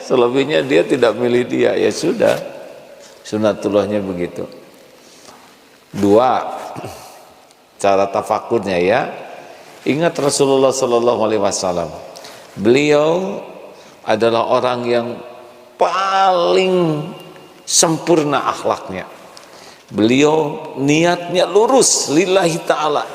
selebihnya dia tidak milih dia. Ya sudah, sunatullahnya begitu. Dua, cara tafakurnya ya. Ingat Rasulullah Sallallahu Alaihi Wasallam, beliau adalah orang yang paling sempurna akhlaknya. Beliau niatnya lurus lillahi ta'ala,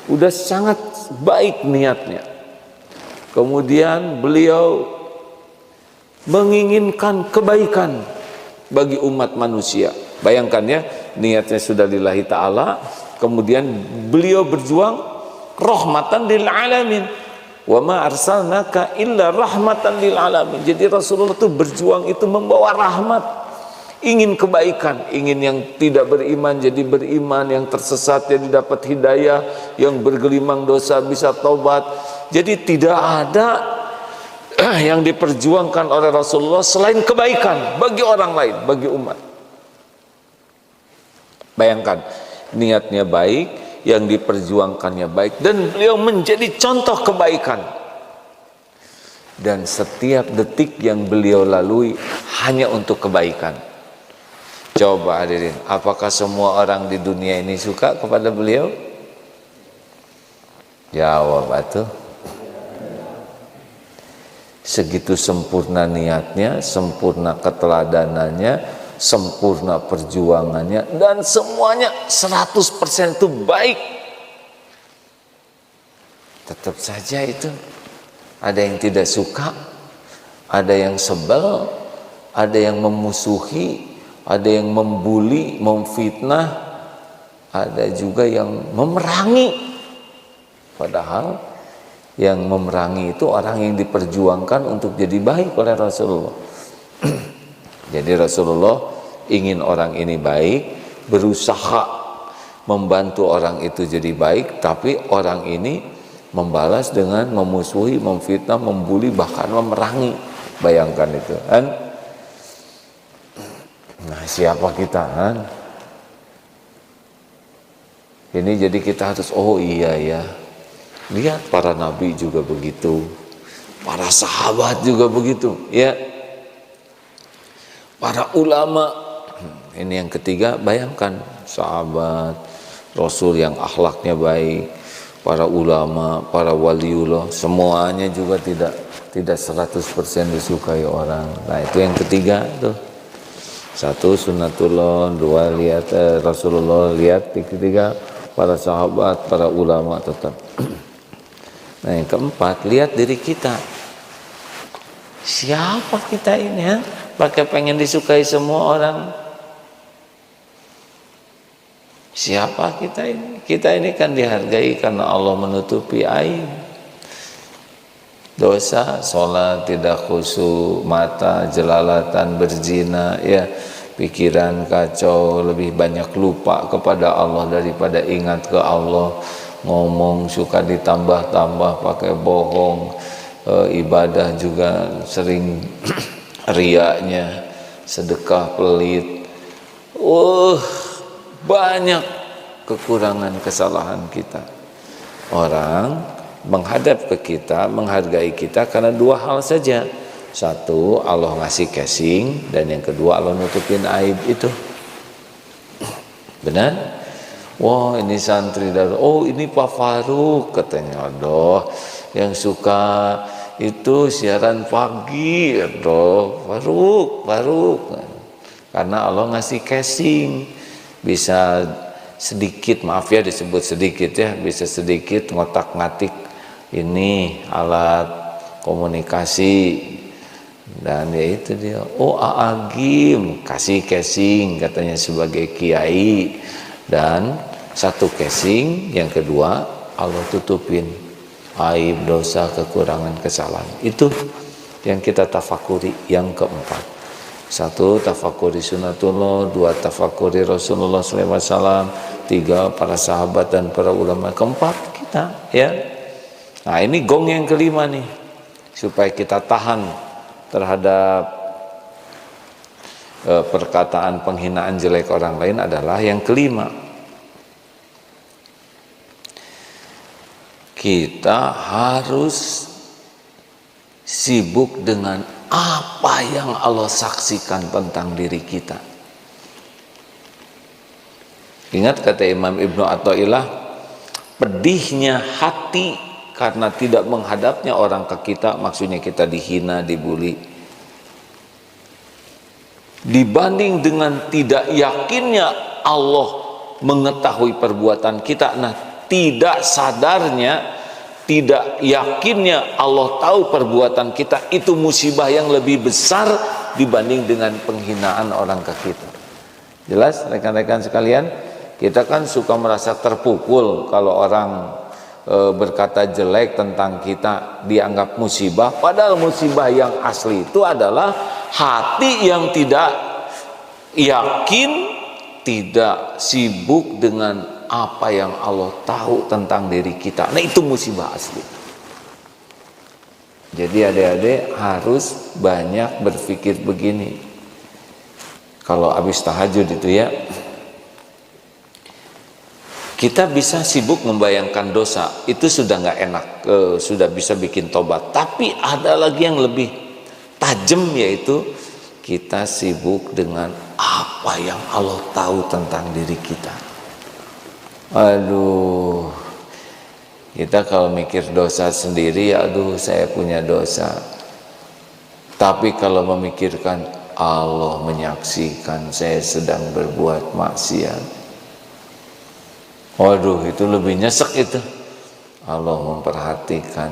udah sangat baik niatnya. Kemudian beliau menginginkan kebaikan bagi umat manusia. Bayangkan ya, niatnya sudah lillahi ta'ala, kemudian beliau berjuang rahmatan lil alamin. Wa ma arsalnaka illa rahmatan lil alamin. Jadi Rasulullah itu berjuang itu membawa rahmat, ingin kebaikan, ingin yang tidak beriman jadi beriman, yang tersesat jadi dapat hidayah, yang bergelimang dosa bisa taubat. Jadi tidak ada yang diperjuangkan oleh Rasulullah selain kebaikan bagi orang lain, bagi umat. Bayangkan, niatnya baik, yang diperjuangkannya baik, dan beliau menjadi contoh kebaikan. Dan setiap detik yang beliau lalui hanya untuk kebaikan. Coba hadirin, apakah semua orang di dunia ini suka kepada beliau? Jawab atuh. Segitu sempurna niatnya, sempurna keteladanannya, sempurna perjuangannya, dan semuanya 100% itu baik. Tetap saja itu ada yang tidak suka, ada yang sebel, ada yang memusuhi, ada yang membuli, memfitnah, ada juga yang memerangi. Padahal yang memerangi itu orang yang diperjuangkan untuk jadi baik oleh Rasulullah. Jadi Rasulullah ingin orang ini baik, berusaha membantu orang itu jadi baik, tapi orang ini membalas dengan memusuhi, memfitnah, membuli, bahkan memerangi. Bayangkan itu kan. Nah, siapa kita kan? Ini jadi kita harus, oh iya ya, lihat para nabi juga begitu, para sahabat juga begitu ya, para ulama. Ini yang ketiga, bayangkan sahabat Rasul yang akhlaknya baik, para ulama, para waliullah, semuanya juga tidak 100% disukai orang. Nah, itu yang ketiga tuh. Satu, sunatullah. Dua, lihat Rasulullah. Lihat ketiga, para sahabat, para ulama tetap. Nah, yang keempat, lihat diri kita. Siapa kita ini ya? Pakai pengen disukai semua orang. Siapa kita ini? Kita ini kan dihargai karena Allah menutupi aib. Dosa, sholat tidak khusyuk, mata jelalatan, berzina, ya, pikiran kacau, lebih banyak lupa kepada Allah daripada ingat ke Allah. Ngomong suka ditambah-tambah pakai bohong, ibadah juga sering riaknya, sedekah pelit. Banyak kekurangan kesalahan kita. Orang menghadap ke kita, menghargai kita karena dua hal saja. Satu, Allah ngasih casing, dan yang kedua Allah nutupin aib itu. Benar? Wah, ini santri dari, oh ini Pak Faruk katanya. Aduh, yang suka itu siaran pagi. Aduh, Faruk. Karena Allah ngasih casing, bisa sedikit, maaf ya disebut sedikit ya, bisa sedikit ngotak-ngatik ini alat komunikasi. Dan ya itu dia, oh Aagim kasih casing katanya sebagai kiai. Dan satu casing, yang kedua Allah tutupin aib, dosa, kekurangan, kesalahan. Itu yang kita tafakuri. Yang keempat, satu, tafakuri sunatullah. Dua, tafakuri Rasulullah SAW. Tiga, para sahabat dan para ulama. Keempat, kita ya. Nah, ini gong yang kelima nih, supaya kita tahan terhadap perkataan penghinaan jelek orang lain adalah yang kelima. Kita harus sibuk dengan apa yang Allah saksikan tentang diri kita. Ingat kata Imam Ibnu Athaillah, pedihnya hati karena tidak menghadapnya orang ke kita, maksudnya kita dihina, dibully, dibanding dengan tidak yakinnya Allah mengetahui perbuatan kita. Nah, tidak sadarnya, tidak yakinnya Allah tahu perbuatan kita, itu musibah yang lebih besar dibanding dengan penghinaan orang ke kita. Jelas rekan-rekan sekalian, kita kan suka merasa terpukul kalau orang berkata jelek tentang kita, dianggap musibah, padahal musibah yang asli itu adalah hati yang tidak yakin, tidak sibuk dengan apa yang Allah tahu tentang diri kita. Nah, itu musibah asli. Jadi adik-adik harus banyak berpikir begini. Kalau habis tahajud itu ya, kita bisa sibuk membayangkan dosa, itu sudah nggak enak, sudah bisa bikin tobat. Tapi ada lagi yang lebih tajam, yaitu kita sibuk dengan apa yang Allah tahu tentang diri kita. Aduh, kita kalau mikir dosa sendiri, aduh saya punya dosa. Tapi kalau memikirkan Allah menyaksikan saya sedang berbuat maksiat, waduh, itu lebih nyesek itu. Allah memperhatikan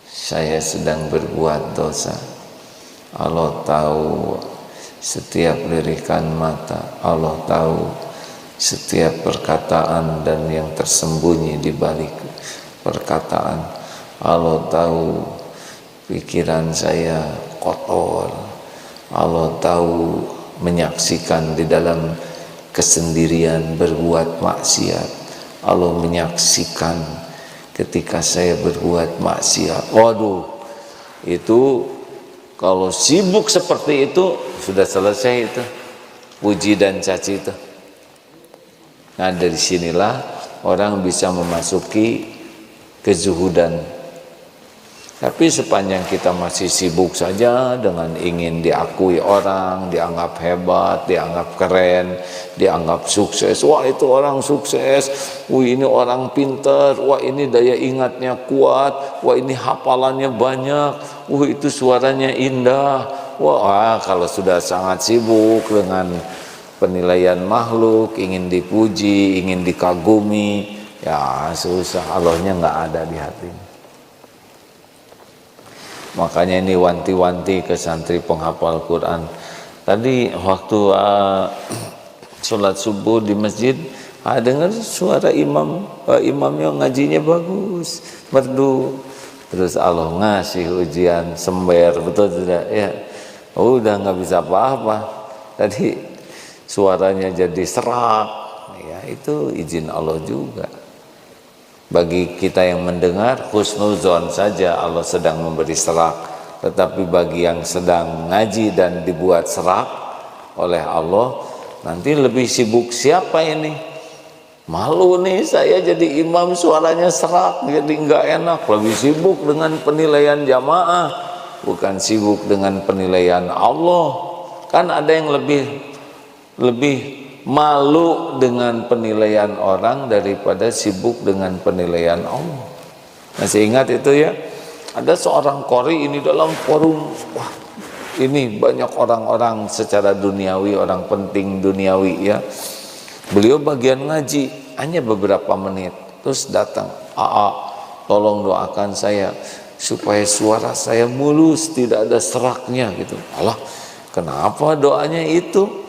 saya sedang berbuat dosa. Allah tahu setiap lirikan mata. Allah tahu setiap perkataan dan yang tersembunyi di balik perkataan. Allah tahu pikiran saya kotor. Allah tahu, menyaksikan di dalam kesendirian berbuat maksiat. Allah menyaksikan ketika saya berbuat maksiat. Waduh, itu kalau sibuk seperti itu sudah selesai itu puji dan caci itu. Nah, dari sinilah orang bisa memasuki kezuhudan. Tapi sepanjang kita masih sibuk saja dengan ingin diakui orang, dianggap hebat, dianggap keren, dianggap sukses. Wah, itu orang sukses. Wah, ini orang pintar. Wah, ini daya ingatnya kuat. Wah, ini hafalannya banyak. Wah, itu suaranya indah. Wah, kalau sudah sangat sibuk dengan penilaian makhluk, ingin dipuji, ingin dikagumi, ya susah, Allahnya nggak ada di hatinya. Makanya ini wanti-wanti ke santri penghafal Quran. Tadi waktu sholat subuh di masjid, dengar suara imamnya ngajinya bagus, merdu. Terus Allah ngasih ujian sember, betul tidak? Ya, udah nggak bisa apa-apa. Tadi suaranya jadi serak, ya itu izin Allah juga. Bagi kita yang mendengar husnuzon saja Allah sedang memberi serak, tetapi bagi yang sedang ngaji dan dibuat serak oleh Allah, nanti lebih sibuk siapa ini? Malu nih saya jadi imam suaranya serak, jadi nggak enak. Lebih sibuk dengan penilaian jamaah, bukan sibuk dengan penilaian Allah. Kan ada yang lebih malu dengan penilaian orang daripada sibuk dengan penilaian Allah. Masih ingat itu ya? Ada seorang qori ini dalam forum, wah ini banyak orang-orang secara duniawi, orang penting duniawi ya. Beliau bagian ngaji hanya beberapa menit, terus datang, tolong doakan saya supaya suara saya mulus, tidak ada seraknya gitu. Allah, kenapa doanya itu?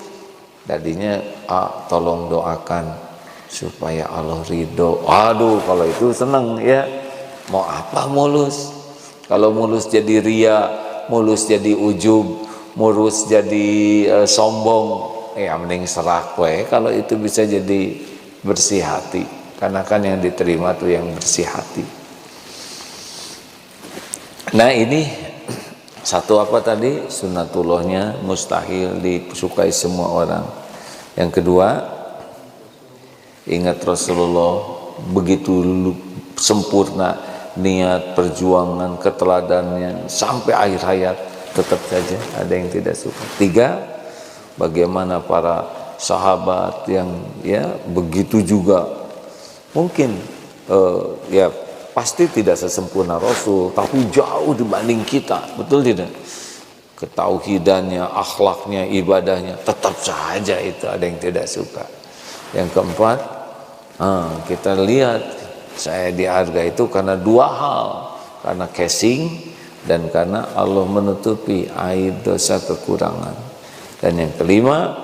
Tadinya tolong doakan supaya Allah ridho. Aduh, kalau itu seneng ya. Mau apa mulus? Kalau mulus jadi ria, mulus jadi ujub, mulus jadi sombong, ya mending serak we. Kalau itu bisa jadi bersih hati, karena kan yang diterima tuh yang bersih hati. Nah, ini satu apa tadi? Sunnatullahnya mustahil disukai semua orang. Yang kedua, ingat Rasulullah begitu sempurna niat, perjuangan, keteladannya sampai akhir hayat. tetap saja ada yang tidak suka. 3, bagaimana para sahabat yang ya begitu juga mungkin ya pasti tidak sesempurna Rasul, tapi jauh dibanding kita, betul tidak? Ketauhidannya, akhlaknya, ibadahnya, tetap saja itu ada yang tidak suka. Yang keempat, kita lihat saya dihargai itu karena 2 hal, karena casing dan karena Allah menutupi aib, dosa, kekurangan. Dan yang kelima,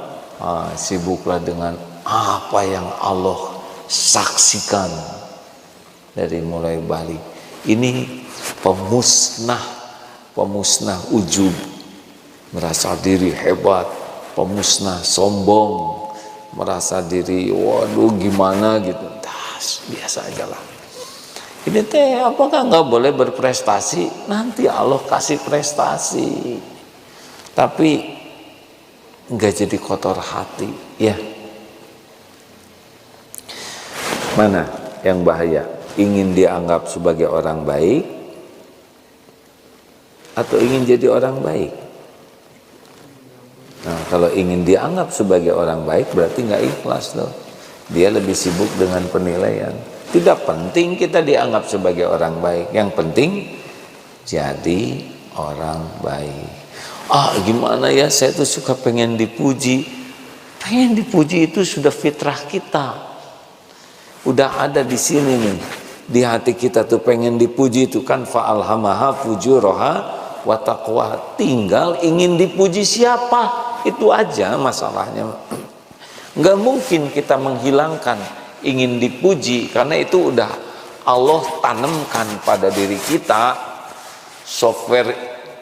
sibuklah dengan apa yang Allah saksikan dari mulai Bali. Ini pemusnah ujub, merasa diri hebat, pemusnah sombong, merasa diri waduh gimana gitu. Biasa aja lah. Ini apakah nggak boleh berprestasi? Nanti Allah kasih prestasi, tapi nggak jadi kotor hati, ya. Mana yang bahaya? Ingin dianggap sebagai orang baik atau ingin jadi orang baik? Nah, kalau ingin dianggap sebagai orang baik berarti nggak ikhlas loh. Dia lebih sibuk dengan penilaian. Tidak penting kita dianggap sebagai orang baik. Yang penting jadi orang baik. Gimana ya, saya tuh suka pengen dipuji. Pengen dipuji itu sudah fitrah kita. Udah ada di sini nih. Di hati kita tuh pengen dipuji itu kan fa'alhamaha fujuraha wa taqwa. Tinggal ingin dipuji siapa, itu aja masalahnya. Nggak mungkin kita menghilangkan ingin dipuji, karena itu udah Allah tanamkan pada diri kita. Software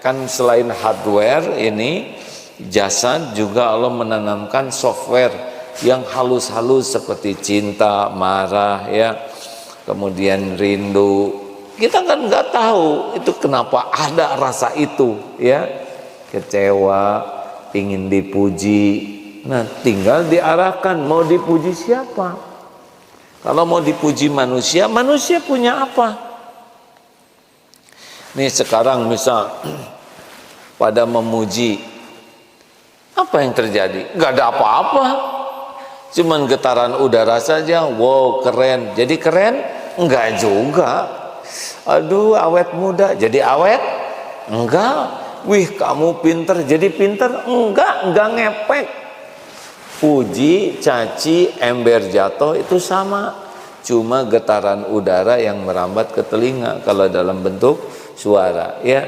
kan selain hardware ini, jasad juga Allah menanamkan software yang halus-halus seperti cinta, marah, ya, kemudian rindu. Kita kan nggak tahu itu kenapa ada rasa itu, ya, kecewa, ingin dipuji. Nah, tinggal diarahkan mau dipuji siapa. Kalau mau dipuji manusia, manusia punya apa? Nih sekarang misal pada memuji, apa yang terjadi? Gak ada apa-apa, cuman getaran udara saja. Wow, keren. Jadi keren? Enggak juga. Aduh, awet muda. Jadi awet? Enggak. Wih, kamu pinter. Jadi pinter? Enggak ngepek. Puji, caci, ember jatuh itu sama, cuma getaran udara yang merambat ke telinga kalau dalam bentuk suara, ya.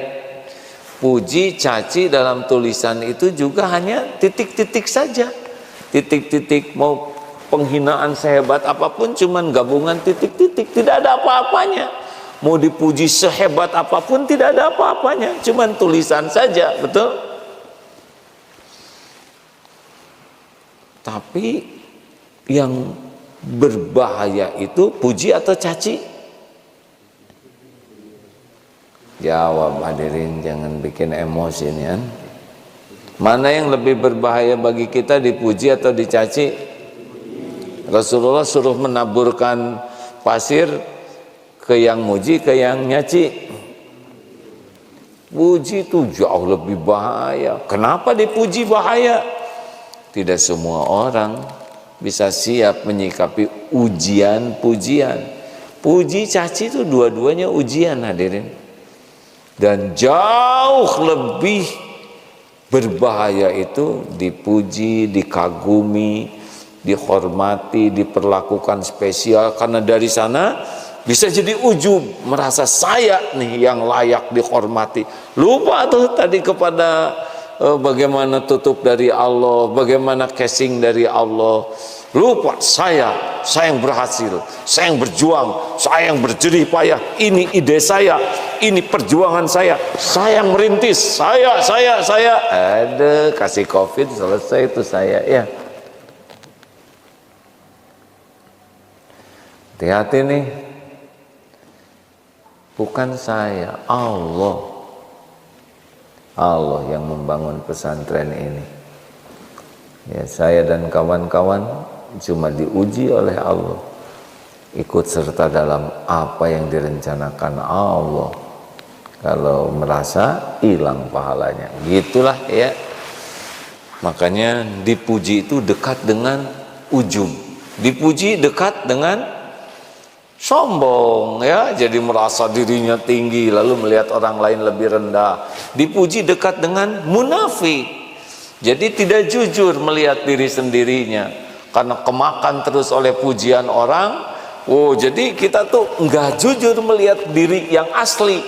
Puji, caci dalam tulisan itu juga hanya titik-titik saja, titik-titik. Mau penghinaan sehebat apapun cuman gabungan titik-titik, tidak ada apa-apanya. Mau dipuji sehebat apapun tidak ada apa-apanya, cuman tulisan saja, betul? Tapi yang berbahaya itu puji atau caci? Jawab hadirin, jangan bikin emosi nih kan. Mana yang lebih berbahaya bagi kita, dipuji atau dicaci? Rasulullah suruh menaburkan pasir ke yang muji, ke yang nyaci. Puji itu jauh lebih bahaya. Kenapa dipuji bahaya? Tidak semua orang bisa siap menyikapi ujian pujian. Puji caci itu dua-duanya ujian hadirin. Dan jauh lebih berbahaya itu dipuji, dikagumi, dihormati, diperlakukan spesial. Karena dari sana bisa jadi ujub, merasa saya nih yang layak dihormati. Lupa tuh tadi kepada bagaimana tutup dari Allah, bagaimana casing dari Allah. Lupa saya yang berhasil, saya yang berjuang, saya yang berjerih payah. Ini ide saya, ini perjuangan saya yang merintis, saya. Ada kasih COVID selesai itu saya, ya. Hati-hati nih, bukan saya, Allah yang membangun pesantren ini. Ya, saya dan kawan-kawan cuma diuji oleh Allah, ikut serta dalam apa yang direncanakan Allah. Kalau merasa hilang pahalanya. Gitulah ya. Makanya dipuji itu dekat dengan ujub. Dipuji dekat dengan sombong ya, jadi merasa dirinya tinggi lalu melihat orang lain lebih rendah. Dipuji dekat dengan munafik. Jadi tidak jujur melihat diri sendirinya karena kemakan terus oleh pujian orang. Oh, jadi kita tuh enggak jujur melihat diri yang asli.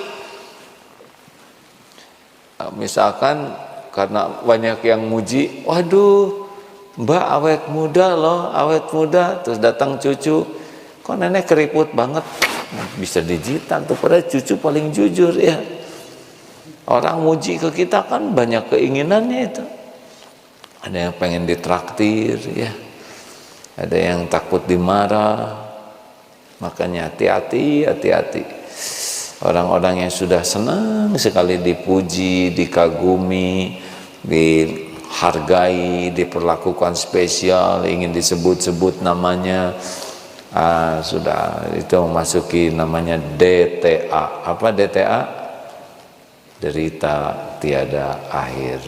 Misalkan karena banyak yang muji, waduh mbak awet muda loh, awet muda. Terus datang cucu, kok nenek keriput banget, bisa dijitat tuh, padahal cucu paling jujur ya. Orang muji ke kita kan banyak keinginannya itu. Ada yang pengen ditraktir ya, ada yang takut dimarah. Makanya hati-hati, hati-hati. Orang-orang yang sudah senang sekali dipuji, dikagumi, dihargai, diperlakukan spesial, ingin disebut-sebut namanya, sudah itu memasuki namanya DTA. Apa DTA? Derita tiada akhir.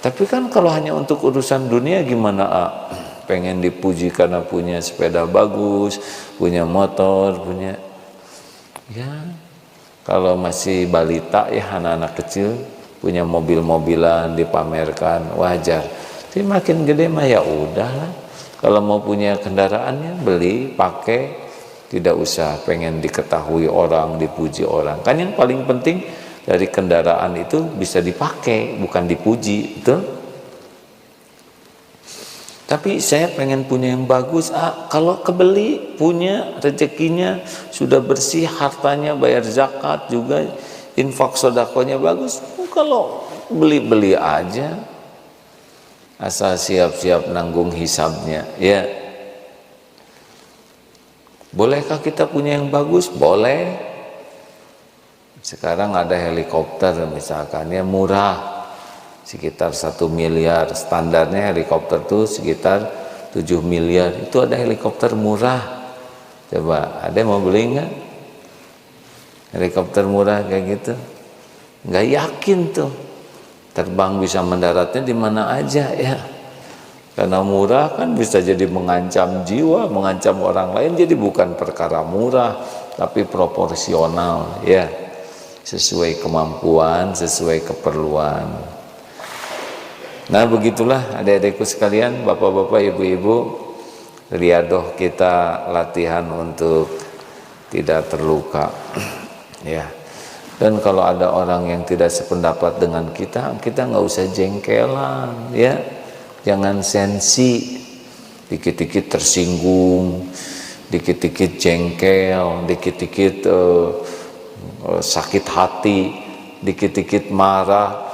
Tapi kan kalau hanya untuk urusan dunia gimana? Pengen dipuji karena punya sepeda bagus, punya motor, punya ya, kalau masih balita ya, anak-anak kecil punya mobil-mobilan dipamerkan, wajar. Tapi makin gede mah ya udahlah. Kalau mau punya kendaraannya beli, pakai, tidak usah pengen diketahui orang, dipuji orang. Kan yang paling penting dari kendaraan itu bisa dipakai, bukan dipuji, betul? Tapi saya pengen punya yang bagus. Kalau kebeli, punya rezekinya, sudah bersih, hartanya bayar zakat juga, infak sodakonya bagus. Kalau beli-beli aja, asal siap-siap nanggung hisabnya. Ya, bolehkah kita punya yang bagus? Boleh. Sekarang ada helikopter misalkan, ya murah, sekitar 1 miliar, standarnya helikopter tuh sekitar 7 miliar. Itu ada helikopter murah. Coba ada yang mau beli nggak? Helikopter murah kayak gitu? Nggak yakin tuh terbang bisa mendaratnya di mana aja ya. Karena murah kan bisa jadi mengancam jiwa, mengancam orang lain. Jadi bukan perkara murah, tapi proporsional ya, sesuai kemampuan, sesuai keperluan. Nah begitulah adik-adikku sekalian, bapak-bapak, ibu-ibu, riadoh kita latihan untuk tidak terluka ya. Dan kalau ada orang yang tidak sependapat dengan kita nggak usah jengkelan ya, jangan sensi, dikit-dikit tersinggung, dikit-dikit jengkel, dikit-dikit sakit hati, dikit-dikit marah.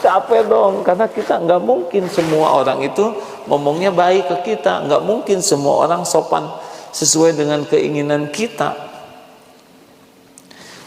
Capek dong, karena kita nggak mungkin semua orang itu ngomongnya baik ke kita, nggak mungkin semua orang sopan sesuai dengan keinginan kita.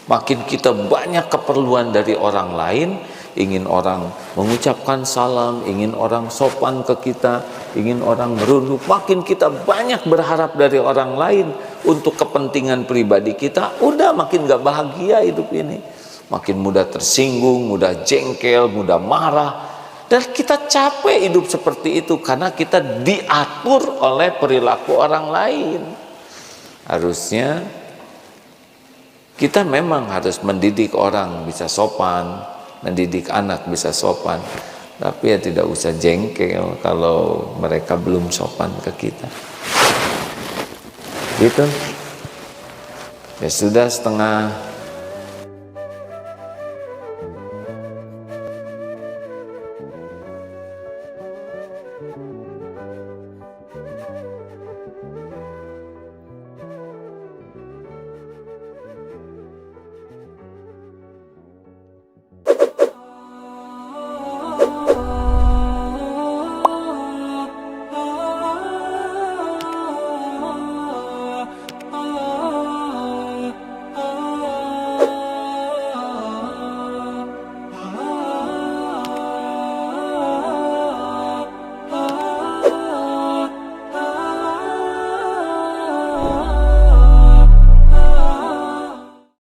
Makin kita banyak keperluan dari orang lain, ingin orang mengucapkan salam, ingin orang sopan ke kita, ingin orang merunduk, makin kita banyak berharap dari orang lain untuk kepentingan pribadi kita, udah makin nggak bahagia hidup ini. Makin mudah tersinggung, mudah jengkel, mudah marah. Dan kita capek hidup seperti itu karena kita diatur oleh perilaku orang lain. Harusnya kita memang harus mendidik orang bisa sopan, mendidik anak bisa sopan. Tapi ya tidak usah jengkel kalau mereka belum sopan ke kita. Gitu. Ya sudah setengah